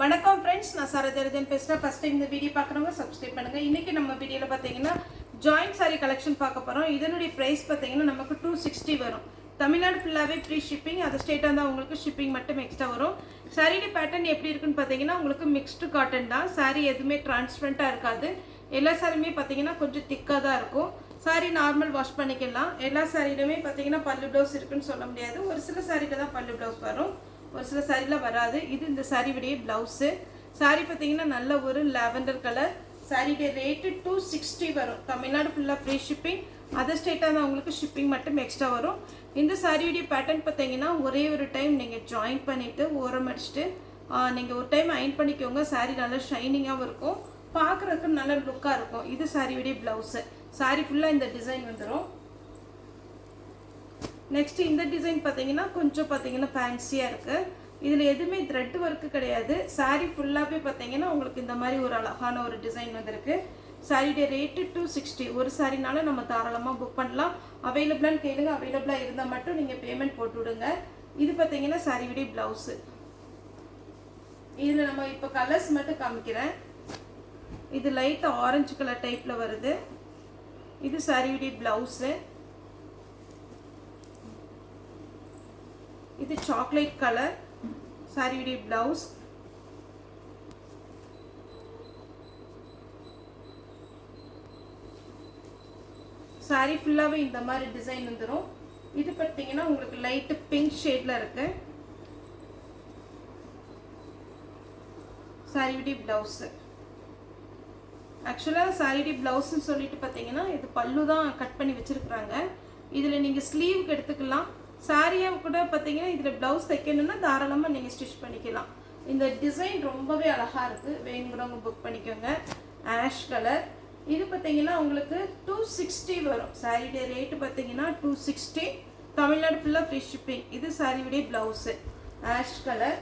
வணக்கம் ஃப்ரெண்ட்ஸ், நான் சரஜரஜன் பேசுகிறேன். ஃபஸ்ட் டைம் இந்த வீடியோ பார்க்குறவங்க சப்ஸ்கிரைப் பண்ணுங்கள். இன்றைக்கி நம்ம வீடியோவில் பார்த்தீங்கன்னா ஜாயிண்ட் சாரீ கலெக்ஷன் பார்க்க போகிறோம். இதனுடைய ப்ரைஸ் பார்த்தீங்கன்னா நமக்கு 260 வரும். தமிழ்நாடு ஃபுல்லாகவே ஃப்ரீ ஷிப்பிங். அது ஸ்டேட்டாக இருந்தால் உங்களுக்கு ஷிப்பிங் மட்டும் எக்ஸ்ட்ரா வரும். சாரீடி பேட்டர்ன் எப்படி இருக்குன்னு பார்த்தீங்கன்னா உங்களுக்கு மிக்ஸ்டு காட்டன் தான். சாரீ எதுவுமே டிரான்ஸ்பரண்ட்டாக இருக்காது. எல்லா சாரியுமே பார்த்தீங்கன்னா கொஞ்சம் திக்காக தான் இருக்கும். சாரீ நார்மல் வாஷ் பண்ணிக்கலாம். எல்லா சாரியிலுமே பார்த்தீங்கன்னா பல்லு ப்ளவுஸ் இருக்குன்னு சொல்ல முடியாது. ஒரு சில சாரியில் தான் பல்லு ப்ளவுஸ் வரும், ஒரு சில சாரியில் வராது. இது இந்த சாரியுடைய ப்ளவுஸு. சாரீ பார்த்தீங்கன்னா நல்ல ஒரு லாவெண்டர் கலர். சாரியுடைய ரேட்டு 260 வரும். தமிழ்நாடு ஃபுல்லாக ஃப்ரீ ஷிப்பிங். அதர் ஸ்டேட்டாக தான் உங்களுக்கு ஷிப்பிங் மட்டும் எக்ஸ்ட்ரா வரும். இந்த சாரியுடைய பேட்டர்ன் பார்த்தீங்கன்னா ஒரே ஒரு டைம் நீங்கள் ஜாயின் பண்ணிவிட்டு ஓரம் அடிச்சுட்டு நீங்கள் ஒரு டைம் அயன் பண்ணிக்கோங்க. சாரீ நல்லா ஷைனிங்காகவும் இருக்கும், பார்க்குறதுக்கு நல்ல லுக்காக இருக்கும். இது சாரியுடைய ப்ளவுஸு. சாரீ ஃபுல்லாக இந்த டிசைன் வந்துடும். நெக்ஸ்ட் இந்த டிசைன் பார்த்தீங்கன்னா கொஞ்சம் பார்த்தீங்கன்னா ஃபேன்சியாக இருக்குது. இதில் எதுவுமே த்ரெட் ஒர்க்கு கிடையாது. சாரீ ஃபுல்லாகவே பார்த்தீங்கன்னா உங்களுக்கு இந்த மாதிரி ஒரு அழகான ஒரு டிசைன் வந்திருக்கு. சாரியுடைய ரேட்டு 260. ஒரு சாரினால நம்ம தாராளமாக புக் பண்ணலாம். அவைலபிளான்னு கேளுங்க. அவைலபிளாக இருந்தால் மட்டும் நீங்கள் பேமெண்ட் போட்டு விடுங்க. இது பார்த்தீங்கன்னா சாரியுடைய ப்ளவுஸு. இதில் நம்ம இப்போ கலர்ஸ் மட்டும் காமிக்கிறேன். இது லைட் ஆரஞ்சு கலர் டைப்பில் வருது. இது சாரியுடைய ப்ளவுஸு. இது சாக்லேட் கலர் சாரியுடைய பிளவுஸ். சாரி ஃபுல்லாகவே இந்த மாதிரி டிசைன் வந்துடும். இது பார்த்தீங்கன்னா உங்களுக்கு லைட்டு பிங்க் ஷேடில் இருக்கு. சாரியுடைய பிளவுஸு. ஆக்சுவலாக சாரியுடைய பிளவுஸ்ன்னு சொல்லிட்டு பார்த்தீங்கன்னா இது பல்லு தான் கட் பண்ணி வச்சுருக்குறாங்க. இதில் நீங்கள் ஸ்லீவுக்கு எடுத்துக்கலாம். சாரியாக கூட பார்த்தீங்கன்னா இதில் ப்ளவுஸ் தைக்கணுன்னா தாராளமாக நீங்கள் ஸ்டிச் பண்ணிக்கலாம். இந்த டிசைன் ரொம்பவே அழகாக இருக்குது. வேணுங்கிறவங்க புக் பண்ணிக்கோங்க. Ash colour. இது பார்த்தீங்கன்னா உங்களுக்கு 260 வரும். சாரியுடைய ரேட்டு பார்த்தீங்கன்னா 260. தமிழ்நாடு ஃபுல்லாக ஃப்ரீ ஷிப்பிங். இது சாரியுடைய ப்ளவுஸு. Ash colour.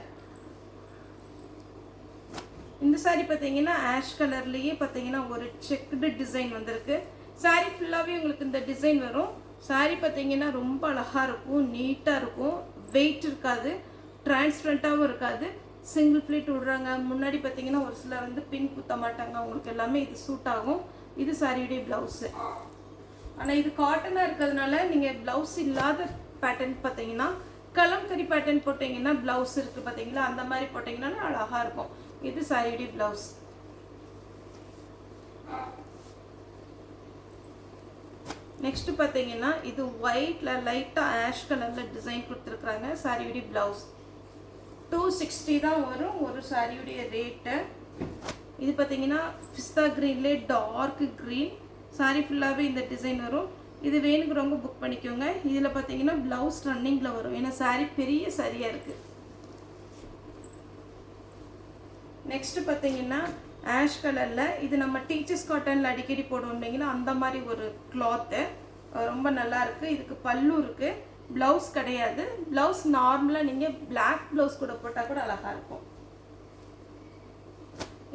இந்த சாரி பார்த்தீங்கன்னா ஆஷ் கலர்லேயே பார்த்தீங்கன்னா ஒரு செக்குடு டிசைன் வந்திருக்கு. சாரி ஃபுல்லாகவே உங்களுக்கு இந்த டிசைன் வரும். சாரி பார்த்தீங்கன்னா ரொம்ப அழகாக இருக்கும், நீட்டாக இருக்கும், வெயிட் இருக்காது, டிரான்ஸ்பரண்ட்டாகவும் இருக்காது. சிங்கிள் ஃப்ளீட் விடுறாங்க. முன்னாடி பார்த்தீங்கன்னா ஒரு சிலர் வந்து பின் குத்த மாட்டாங்க. அவங்களுக்கு எல்லாமே இது சூட் ஆகும். இது சாரியுடைய ப்ளவுஸு. ஆனால் இது காட்டனாக இருக்கிறதுனால நீங்கள் ப்ளவுஸ் இல்லாத பேட்டர்ன் பார்த்தீங்கன்னா கலம்கரி பேட்டர்ன் போட்டிங்கன்னா ப்ளவுஸ் இருக்குது பார்த்தீங்களா, அந்த மாதிரி போட்டிங்கன்னா அழகாக இருக்கும். இது சாரியுடைய ப்ளவுஸ். நெக்ஸ்ட் பார்த்தீங்கன்னா இது ஒயிட்ல லைட்டாக ஆஷ் கலரில் டிசைன் கொடுத்துருக்குறாங்க. சாரியுடைய ப்ளவுஸ் 260 தான் வரும் ஒரு சாரியுடைய ரேட்டு. இது பார்த்தீங்கன்னா பிஸ்தா க்ரீன்லேயே டார்க் க்ரீன். சாரி ஃபுல்லாகவே இந்த டிசைன் வரும். இது வேணுங்கிறவங்க புக் பண்ணிக்கோங்க. இதில் பார்த்தீங்கன்னா ப்ளவுஸ் ரன்னிங்கில் வரும், ஏன்னா சாரி பெரிய சாரியாக இருக்குது. நெக்ஸ்ட்டு பார்த்தீங்கன்னா ஆஷ் கலரில் இது நம்ம டீச்சர்ஸ் காட்டனில் அடிக்கடி போடுவோம்னீங்கன்னா அந்த மாதிரி ஒரு கிளாத்து ரொம்ப நல்லா இருக்குது. இதுக்கு பல்லு இருக்குது, ப்ளவுஸ் கிடையாது. ப்ளவுஸ் நார்மலாக நீங்கள் பிளாக் ப்ளவுஸ் கூட போட்டால் கூட அழகாக இருக்கும்.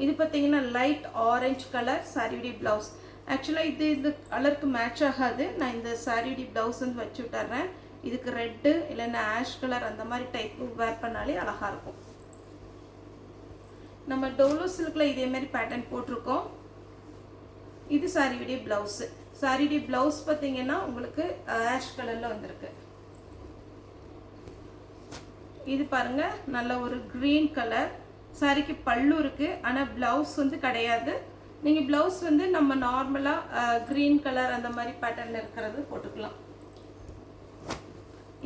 இது பார்த்தீங்கன்னா லைட் ஆரஞ்சு கலர் சாரியுடைய ப்ளவுஸ். ஆக்சுவலாக இது கலருக்கு மேட்ச் ஆகாது. நான் இந்த சாரியுடைய ப்ளவுஸ் வந்து வச்சு விட்டுறேன். இதுக்கு ரெட்டு இல்லைன்னா ஆஷ் கலர் அந்த மாதிரி டைப்பு வேர் பண்ணாலே அழகாக இருக்கும். நம்ம டோலோ சில்கில் இதேமாரி பேட்டர்ன் போட்டிருக்கோம். இது சாரியுடைய ப்ளவுஸு. சாரியுடைய ப்ளவுஸ் பார்த்தீங்கன்னா உங்களுக்கு ஆஷ் கலரில் வந்திருக்கு. இது பாருங்கள் நல்ல ஒரு க்ரீன் கலர். சாரிக்கு பல்லு இருக்குது, ஆனால் ப்ளவுஸ் வந்து கிடையாது. நீங்கள் ப்ளவுஸ் வந்து நம்ம நார்மலாக க்ரீன் கலர் அந்த மாதிரி பேட்டர்னில் இருக்கிறது போட்டுக்கலாம்.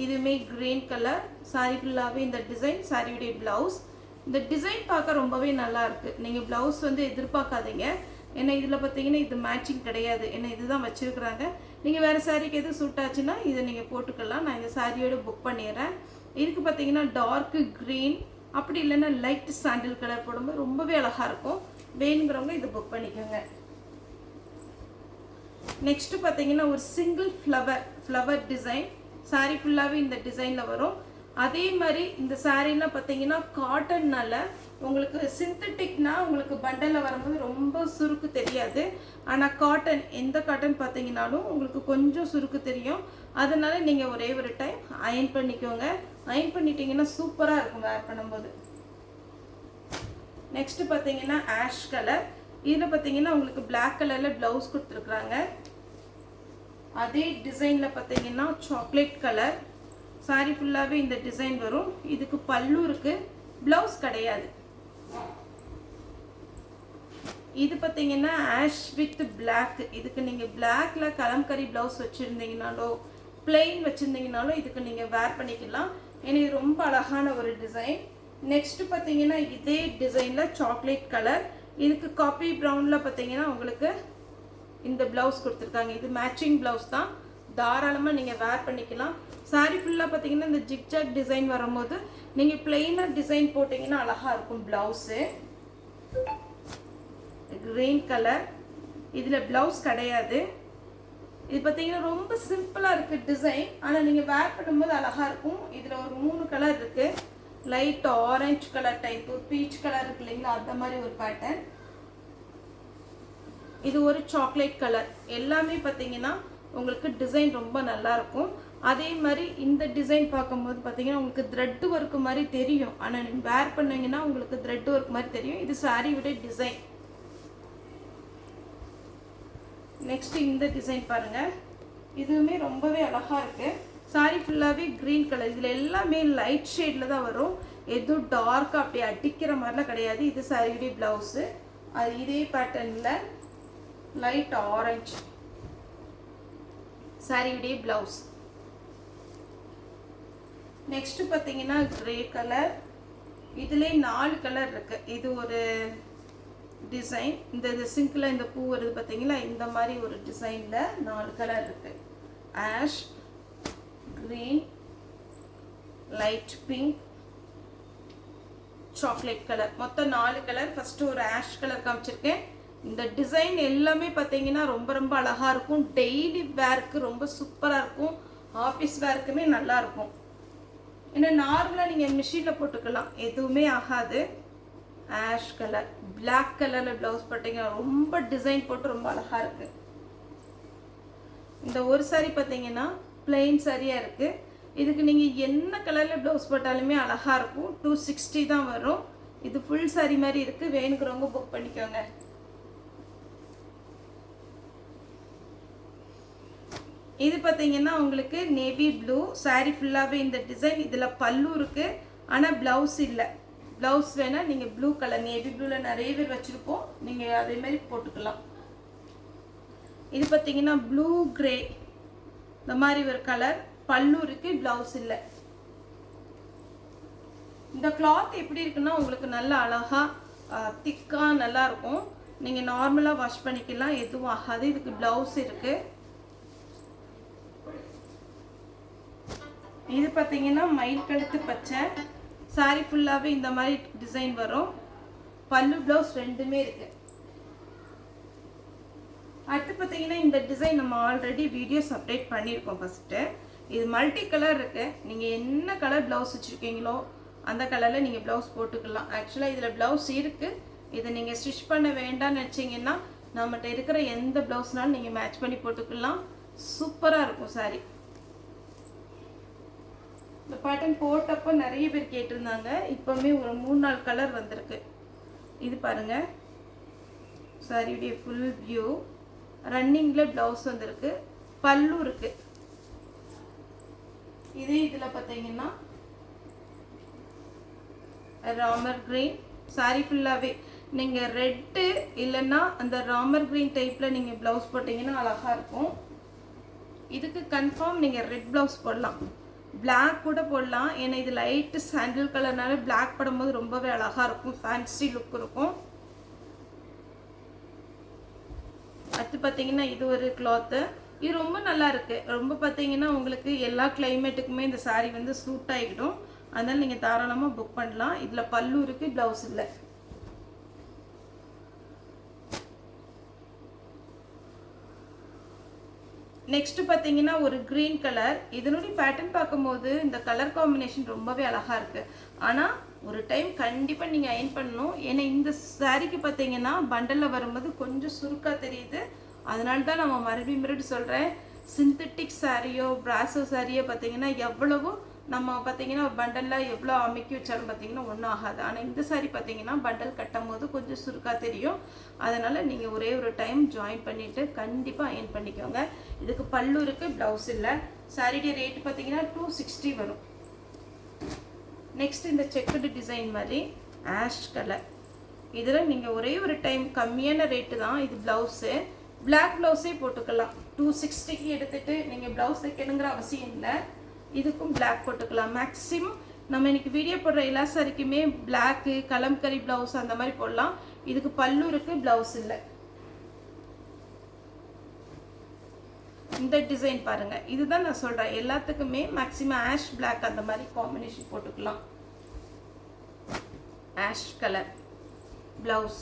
இதுவுமே க்ரீன் கலர். சாரி ஃபுல்லாகவே இந்த டிசைன் சாரியுடைய ப்ளவுஸ். இந்த டிசைன் பார்க்க ரொம்பவே நல்லா இருக்குது. நீங்கள் ப்ளவுஸ் வந்து எதிர்பார்க்காதீங்க, ஏன்னா இதில் பார்த்தீங்கன்னா இது மேட்சிங் கிடையாது. ஏன்னா இதுதான் வச்சுருக்குறாங்க. நீங்கள் வேறு சாரிக்கு எது சூட் ஆச்சுன்னா இதை நீங்கள் போட்டுக்கலாம். நான் இந்த சாரியோடு புக் பண்ணிடுறேன். இதுக்கு பார்த்தீங்கன்னா டார்க்கு க்ரீன் அப்படி இல்லைன்னா லைட் சாண்டில் கலர் போடும்போது ரொம்பவே அழகாக இருக்கும். வேணுங்கிறவங்க இதை புக் பண்ணிக்கோங்க. நெக்ஸ்ட்டு பார்த்தீங்கன்னா ஒரு சிங்கிள் ஃப்ளவர் டிசைன். சாரி ஃபுல்லாகவே இந்த டிசைனில் வரும். அதே மாதிரி இந்த சாரீலாம் பார்த்தீங்கன்னா காட்டன்னால உங்களுக்கு சிந்தட்டிக்னா உங்களுக்கு பண்டலில் வரும்போது ரொம்ப சுருக்கு தெரியாது. ஆனால் காட்டன் எந்த காட்டன் பார்த்தீங்கன்னாலும் உங்களுக்கு கொஞ்சம் சுருக்கு தெரியும். அதனால நீங்கள் ஒரே ஒரு டைம் அயன் பண்ணிக்கோங்க. அயன் பண்ணிட்டீங்கன்னா சூப்பராக இருக்கும் வேர் பண்ணும்போது. நெக்ஸ்ட்டு பார்த்தீங்கன்னா ஆஷ் கலர். இதில் பார்த்தீங்கன்னா உங்களுக்கு பிளாக் கலரில் ப்ளவுஸ் கொடுத்துருக்குறாங்க. அதே டிசைனில் பார்த்தீங்கன்னா சாக்லேட் கலர். சாரி ஃபுல்லாகவே இந்த டிசைன் வரும். இதுக்கு பல்லு இருக்குது, ப்ளவுஸ் கிடையாது. இது பார்த்தீங்கன்னா ஆஷ் வித் பிளாக். இதுக்கு நீங்கள் பிளாக்ல கலம்கரி ப்ளவுஸ் வச்சுருந்தீங்கனாலோ பிளெயின் வச்சுருந்தீங்கனாலோ இதுக்கு நீங்கள் வேர் பண்ணிக்கலாம். ஏன்னா இது ரொம்ப அழகான ஒரு டிசைன். நெக்ஸ்ட்டு பார்த்தீங்கன்னா இதே டிசைனில் சாக்லேட் கலர். இதுக்கு காப்பி ப்ரௌனில் பார்த்தீங்கன்னா உங்களுக்கு இந்த ப்ளவுஸ் கொடுத்துருக்காங்க. இது மேட்சிங் ப்ளவுஸ் தான், தாராளமாக நீங்கள் வேர் பண்ணிக்கலாம். சாரி ஃபுல்லாக பார்த்தீங்கன்னா இந்த ஜிக்ஜாக் டிசைன் வரும்போது நீங்கள் பிளெயினாக டிசைன் போட்டிங்கன்னா அழகாக இருக்கும் ப்ளவுஸு. Green colour. இதில் ப்ளவுஸ் கிடையாது. இது பார்த்தீங்கன்னா ரொம்ப சிம்பிளாக இருக்குது டிசைன், ஆனால் நீங்கள் வேர் பண்ணும்போது அழகாக இருக்கும். இதில் ஒரு 3 கலர் இருக்குது. Light orange colour type, peach colour இருக்கு இல்லைங்களா, அந்த மாதிரி ஒரு பேட்டர்ன். இது ஒரு சாக்லேட் கலர். எல்லாமே பார்த்தீங்கன்னா உங்களுக்கு டிசைன் ரொம்ப நல்லா இருக்கும். அதே மாதிரி இந்த டிசைன் பார்க்கும்போது பார்த்தீங்கன்னா உங்களுக்கு த்ரெட் ஒர்க் மாதிரி தெரியும், ஆனால் நீங்கள் வேர் பண்ணீங்கன்னா உங்களுக்கு த்ரெட் ஒர்க் மாதிரி தெரியும். இது சாரியோட டிசைன். நெக்ஸ்ட் இந்த டிசைன் பாருங்கள், இதுவுமே ரொம்பவே அழகாக இருக்குது. சாரி ஃபுல்லாகவே க்ரீன் கலர். இதில் எல்லாமே லைட் ஷேடில் தான் வரும், எதுவும் டார்க்காக அப்படி அடிக்கிற மாதிரிலாம் கிடையாது. இது சாரியுடைய ப்ளவுஸு. அது இதே பேட்டர்னில் லைட் ஆரஞ்சு சாரியுடைய ப்ளவுஸ். நெக்ஸ்ட்டு பார்த்தீங்கன்னா கிரே கலர். இதுலேயே 4 கலர் இருக்குது. இது ஒரு டிசைன். இந்த சிங்கில் இந்த பூ வருது பார்த்தீங்களா, இந்த மாதிரி ஒரு டிசைனில் 4 கலர் இருக்குது. Ash, green, light pink, chocolate colour. மொத்தம் 4 கலர். ஃபஸ்ட்டு ஒரு ஆஷ் கலர் காமிச்சிருக்கேன். இந்த டிசைன் எல்லாமே பார்த்தீங்கன்னா ரொம்ப ரொம்ப அழகாக இருக்கும். டெய்லி வேருக்கு ரொம்ப சூப்பராக இருக்கும். ஆஃபீஸ் வேருக்குமே நல்லாயிருக்கும். ஏன்னா நார்மலாக நீங்கள் மிஷினில் போட்டுக்கலாம், எதுவுமே ஆகாது. ஆஷ் கலர், பிளாக் கலரில் ப்ளவுஸ் போட்டிங்கன்னா ரொம்ப டிசைன் போட்டு ரொம்ப அழகாக இருக்குது. இந்த ஒரு சாரி பார்த்தீங்கன்னா பிளெயின் சாரியாக இருக்குது. இதுக்கு நீங்கள் என்ன கலரில் ப்ளவுஸ் போட்டாலுமே அழகாக இருக்கும். 260 தான் வரும். இது ஃபுல் சாரி மாதிரி இருக்குது. வேணுங்கிறவங்க புக் பண்ணிக்கோங்க. இது பார்த்தீங்கன்னா உங்களுக்கு நேவி ப்ளூ. சாரி ஃபுல்லாகவே இந்த டிசைன். இதில் பல்லு இருக்குது, ஆனால் ப்ளவுஸ் இல்லை. ப்ளவுஸ் வேணால் நீங்கள் ப்ளூ கலர், நேவி ப்ளூவில் நிறைய பேர் வச்சுருப்போம், நீங்கள் அதேமாதிரி போட்டுக்கலாம். இது பார்த்தீங்கன்னா ப்ளூ கிரே, இந்த மாதிரி ஒரு கலர். பல்லு இருக்குது, ப்ளவுஸ் இல்லை. இந்த கிளாத் எப்படி இருக்குன்னா உங்களுக்கு நல்லா அழகாக திக்காக நல்லாயிருக்கும். நீங்கள் நார்மலாக வாஷ் பண்ணிக்கலாம், எதுவும் ஆகாது. இதுக்கு ப்ளவுஸ் இருக்குது. இது பார்த்தீங்கன்னா மயில் கழுத்து பச்சை. சாரி ஃபுல்லாகவே இந்த மாதிரி டிசைன் வரும். பல்லு ப்ளவுஸ் ரெண்டுமே இருக்கு. அடுத்து பார்த்தீங்கன்னா இந்த டிசைன் நம்ம ஆல்ரெடி வீடியோஸ் அப்டேட் பண்ணியிருக்கோம். ஃபஸ்ட்டு இது மல்டி கலர் இருக்குது. நீங்கள் என்ன கலர் ப்ளவுஸ் வச்சுருக்கீங்களோ அந்த கலரில் நீங்கள் ப்ளவுஸ் போட்டுக்கலாம். ஆக்சுவலாக இதில் ப்ளவுஸ் இருக்குது. இதை நீங்கள் ஸ்டிச் பண்ண வேண்டாம்னு நினச்சிங்கன்னா நம்மகிட்ட இருக்கிற எந்த ப்ளவுஸ்னாலும் நீங்கள் மேட்ச் பண்ணி போட்டுக்கலாம். சூப்பராக இருக்கும் சாரி. இந்த பேட்டர்ன் போட்டப்போ நிறைய பேர் கேட்டிருந்தாங்க. இப்போவுமே ஒரு 3-4 கலர் வந்திருக்கு. இது பாருங்கள், சாரியுடைய ஃபுல் வியூ. ரன்னிங்கில் ப்ளவுஸ் வந்திருக்கு, பல்லு இருக்குது. இதே இதில் பார்த்தீங்கன்னா ராமர் கிரீன். சாரி ஃபுல்லாகவே நீங்கள் ரெட்டு இல்லைன்னா அந்த ராமர் கிரீன் டைப்பில் நீங்கள் ப்ளவுஸ் போட்டிங்கன்னா அழகாக இருக்கும். இதுக்கு கன்ஃபார்ம் நீங்கள் ரெட் ப்ளவுஸ் போடலாம், பிளாக் கூட போடலாம். ஏன்னா இது லைட்டு சாண்டில் கலர்னால பிளாக் படும்போது ரொம்பவே அழகாக இருக்கும், ஃபேன்சி லுக் இருக்கும். அடுத்து பார்த்தீங்கன்னா இது ஒரு கிளாத்து. இது ரொம்ப நல்லா இருக்குது. ரொம்ப பார்த்தீங்கன்னா உங்களுக்கு எல்லா கிளைமேட்டுக்குமே இந்த சாரீ வந்து சூட் ஆகிடும். அதனால் நீங்கள் தாராளமாக புக் பண்ணலாம். இதில் பல்லு இருக்குது, ப்ளவுஸ் இல்லை. நெக்ஸ்ட்டு பார்த்தீங்கன்னா ஒரு க்ரீன் கலர். இதனுடைய பேட்டர்ன் பார்க்கும்போது இந்த கலர் காம்பினேஷன் ரொம்பவே அழகாக இருக்குது. ஆனால் ஒரு டைம் கண்டிப்பாக நீங்கள் அயன் பண்ணணும். ஏன்னா இந்த சாரீக்கு பார்த்தீங்கன்னா பண்டலில் வரும்போது கொஞ்சம் சுருக்காக தெரியுது. அதனால தான் நம்ம மறுபடியும் சொல்கிறேன், சிந்தட்டிக் சாரியோ பிராசோ சாரியோ பார்த்தீங்கன்னா எவ்வளவோ நம்ம பார்த்தீங்கன்னா ஒரு பண்டலில் எவ்வளோ அமைக்கி வச்சாலும் பார்த்தீங்கன்னா ஒன்றும் ஆகாது. ஆனால் இந்த சாரி பார்த்தீங்கன்னா பண்டல் கட்டும் போது கொஞ்சம் சுருக்காக தெரியும். அதனால் நீங்கள் ஒரே ஒரு டைம் ஜாயின் பண்ணிவிட்டு கண்டிப்பாக அயன் பண்ணிக்கோங்க. இதுக்கு பல்லு இருக்குது, ப்ளவுஸ் இல்லை. சாரியுடைய ரேட்டு பார்த்தீங்கன்னா 260 வரும். நெக்ஸ்ட் இந்த செக்குடு டிசைன் மாதிரி ஆஷ் கலர். இதில் நீங்கள் ஒரே ஒரு டைம் கம்மியான ரேட்டு தான். இது ப்ளவுஸு, பிளாக் ப்ளவுஸே போட்டுக்கலாம். 260க்கு எடுத்துகிட்டு நீங்கள் ப்ளவுஸ் தைக்கணுங்கிற அவசியம் இல்லை. இதுக்கும் பிளாக் போட்டுக்கலாம். மேக்ஸிமம் நம்ம இன்னைக்கு வீடியோ போடுற எல்லா சாரிக்குமே பிளாக்கு, கலம்கரி ப்ளவுஸ் அந்த மாதிரி போடலாம். இதுக்கு பல்லு இருக்குது, ப்ளவுஸ் இல்லை. இந்த டிசைன் பாருங்கள், இதுதான் நான் சொல்கிறேன். எல்லாத்துக்குமே மேக்ஸிமம் ஆஷ் பிளாக் அந்த மாதிரி காம்பினேஷன் போட்டுக்கலாம். Ash colour blouse,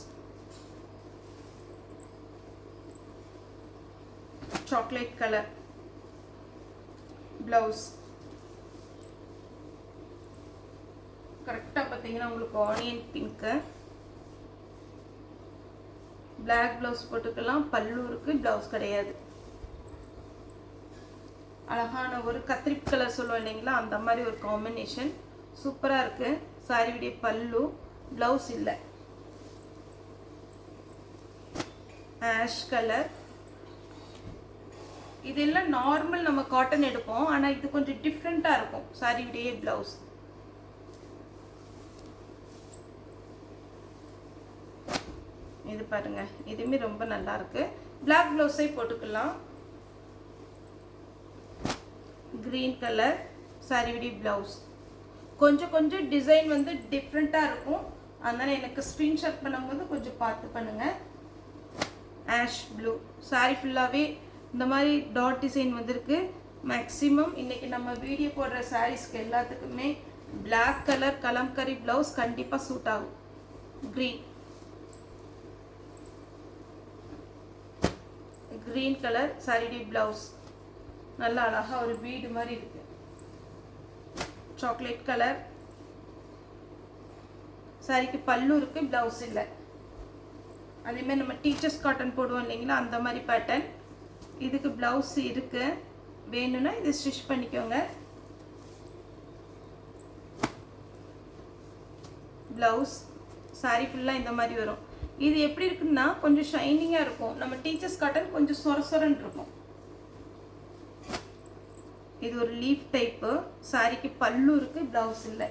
chocolate colour blouse. கரெக்டாக பார்த்தீங்கன்னா உங்களுக்கு ஆனியன் பிங்க்கு, பிளாக் ப்ளவுஸ் போட்டுக்கலாம். பல்லு இருக்குது, ப்ளவுஸ் கிடையாது. அழகான ஒரு கத்திரி கலர் சொல்லுவோம் இல்லைங்களா, அந்த மாதிரி ஒரு காம்பினேஷன் சூப்பராக இருக்குது. சாரியுடைய பல்லு, ப்ளவுஸ் இல்லை. Ash colour. இதெல்லாம் நார்மல் நம்ம காட்டன் எடுப்போம், ஆனால் இது கொஞ்சம் டிஃப்ரெண்ட்டாக இருக்கும். சாரியுடைய ப்ளவுஸ். இது பாருங்க, இதுவுமே ரொம்ப நல்லா இருக்கு. பிளாக் ப்ளவுஸே போட்டுக்கலாம். கிரீன் கலர் சாரியுடைய ப்ளவுஸ். கொஞ்சம் கொஞ்சம் டிசைன் வந்து டிஃப்ரெண்ட்டாக இருக்கும். அதனால் எனக்கு ஸ்க்ரீன்ஷாட் பண்ணும்போது கொஞ்சம் பார்த்து பண்ணுங்கள். Ash blue. சாரி ஃபுல்லாகவே இந்த மாதிரி டாட் டிசைன் வந்திருக்கு. மேக்ஸிமம் இன்றைக்கி நம்ம வீடியோ போடுற சாரீஸ்க்கு எல்லாத்துக்குமே பிளாக் கலர் கலம்கரி ப்ளவுஸ் கண்டிப்பாக சூட் ஆகும். க்ரீன், க்ரீன் கலர் சாரியுடைய ப்ளவுஸ். நல்லா அழகாக ஒரு வீடு மாதிரி இருக்கு. Chocolate colour. சாரிக்கு பல்லு இருக்கு, ப்ளவுஸ் இல்லை. அதேமாதிரி நம்ம டீச்சர்ஸ் காட்டன் போடுவோம் இல்லைங்களா, அந்த மாதிரி பேட்டர்ன். இதுக்கு ப்ளவுஸ் இருக்கு, வேணும்னா இது ஸ்டிச் பண்ணிக்கோங்க. ப்ளவுஸ் சாரி ஃபுல்லாக இந்த மாதிரி வரும். இது எப்படி இருக்குன்னா கொஞ்சம் ஷைனிங்காக இருக்கும். நம்ம டீச்சர்ஸ் காட்டன் கொஞ்சம் சொரசொரன்னு இருக்கும். இது ஒரு லீஃப் டைப்பு. சாரிக்கு பல்லு இருக்கு, ப்ளவுஸ் இல்லை.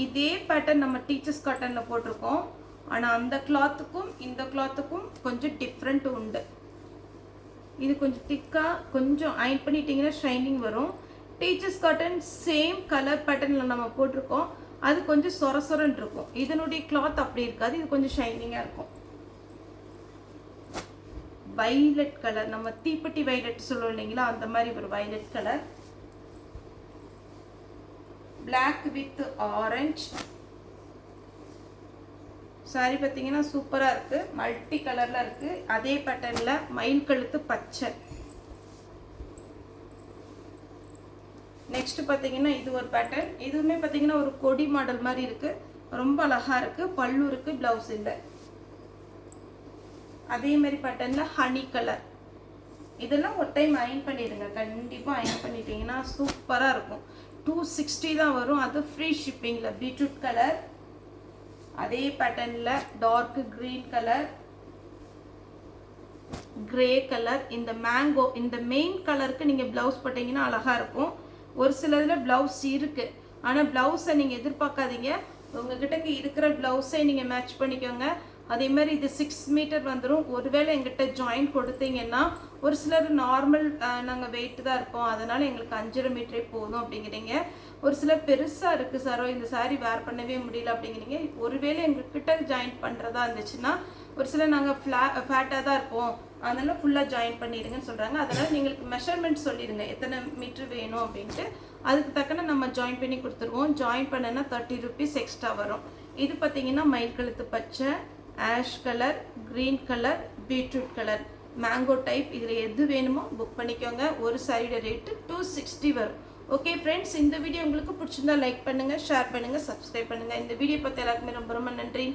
இதே பேட்டர்ன் நம்ம டீச்சர்ஸ் காட்டனில் போட்டிருக்கோம். ஆனால் அந்த கிளாத்துக்கும் இந்த கிளாத்துக்கும் கொஞ்சம் டிஃப்ரெண்ட் உண்டு. இது கொஞ்சம் திக்காக கொஞ்சம் அயன் பண்ணிட்டீங்கன்னா ஷைனிங் வரும். டீச்சர்ஸ் காட்டன் சேம் கலர் பேட்டர்னில் நம்ம போட்டிருக்கோம், அது கொஞ்சம் சொரசொரன்னு இருக்கும். இதனுடைய கிளாத் அப்படி இருக்காது, இது கொஞ்சம் ஷைனிங்காக இருக்கும். வைலட் கலர், நம்ம தீப்பெட்டி வைலட் சொல்லுவோம் இல்லைங்களா, அந்த மாதிரி ஒரு violet colour. Black with orange. Sari பார்த்தீங்கன்னா சூப்பராக இருக்குது, மல்டி கலரில் இருக்குது. அதே பேட்டர்னில் மயில் கழுத்து பச்சை. நெக்ஸ்ட் பார்த்தீங்கன்னா இது ஒரு பேட்டர்ன். இதுவுமே பார்த்தீங்கன்னா ஒரு கொடி மாடல் மாதிரி இருக்குது, ரொம்ப அழகாக இருக்குது. பல்லு இருக்குது, ப்ளவுஸ் இல்லை. அதே மாதிரி பேட்டர்னில் ஹனி கலர். இதெல்லாம் ஒரு டைம் அயன் பண்ணிடுங்க, கண்டிப்பாக அயன் பண்ணிட்டீங்கன்னா சூப்பராக இருக்கும். 260 தான் வரும், அது ஃப்ரீ ஷிப்பிங்கில். Beetroot colour. அதே பேட்டர்னில் dark green colour, grey colour. இந்த மேங்கோ, இந்த மெயின் கலருக்கு நீங்கள் ப்ளவுஸ் போட்டிங்கன்னா அழகாக இருக்கும். ஒரு சிலதில் ப்ளவுஸ் இருக்குது, ஆனால் ப்ளவுஸை நீங்கள் எதிர்பார்க்காதீங்க. உங்ககிட்ட இருக்கிற ப்ளவுஸை நீங்கள் மேட்ச் பண்ணிக்கோங்க. அதே மாதிரி இது 6 மீட்டர் வந்துடும். ஒருவேளை எங்கிட்ட ஜாயின் கொடுத்தீங்கன்னா, ஒரு சிலர் நார்மல் நாங்கள் வெயிட்டு தான் இருப்போம், அதனால் எங்களுக்கு 5.5 மீட்டரே போதும் அப்படிங்கிறீங்க. ஒரு சிலர் பெருசாக இருக்குது சாரோ, இந்த சாரீ வேர் பண்ணவே முடியல அப்படிங்கிறீங்க. ஒருவேளை எங்ககிட்ட ஜாயின் பண்ணுறதா இருந்துச்சுன்னா, ஒரு சிலர் நாங்கள் ஃபேட்டாக தான் இருப்போம், அதனால் ஃபுல்லாக ஜாயின் பண்ணிடுங்கன்னு சொல்கிறாங்க. அதனால் நீங்களுக்கு மெஷர்மெண்ட் சொல்லிடுங்க, எத்தனை மீட்ரு வேணும் அப்படின்ட்டு. அதுக்கு தக்கன நம்ம ஜாயின் பண்ணி கொடுத்துருவோம். ஜாயின் பண்ணனா 30 ருபீஸ் எக்ஸ்ட்ரா வரும். இது பார்த்தீங்கன்னா மயில் கழுத்து பச்சை, ash colour, green colour, beetroot colour, mango type. இதில் எது வேணுமோ புக் பண்ணிக்கோங்க. ஒரு சாரியோட ரேட்டு 260 வரும். ஓகே ஃப்ரெண்ட்ஸ், இந்த வீடியோ உங்களுக்கு பிடிச்சிருந்தா லைக் பண்ணுங்கள், ஷேர் பண்ணுங்கள், சப்ஸ்கிரைப் பண்ணுங்கள். இந்த வீடியோ பார்த்து எல்லாருக்குமே ரொம்ப ரொம்ப நன்றி.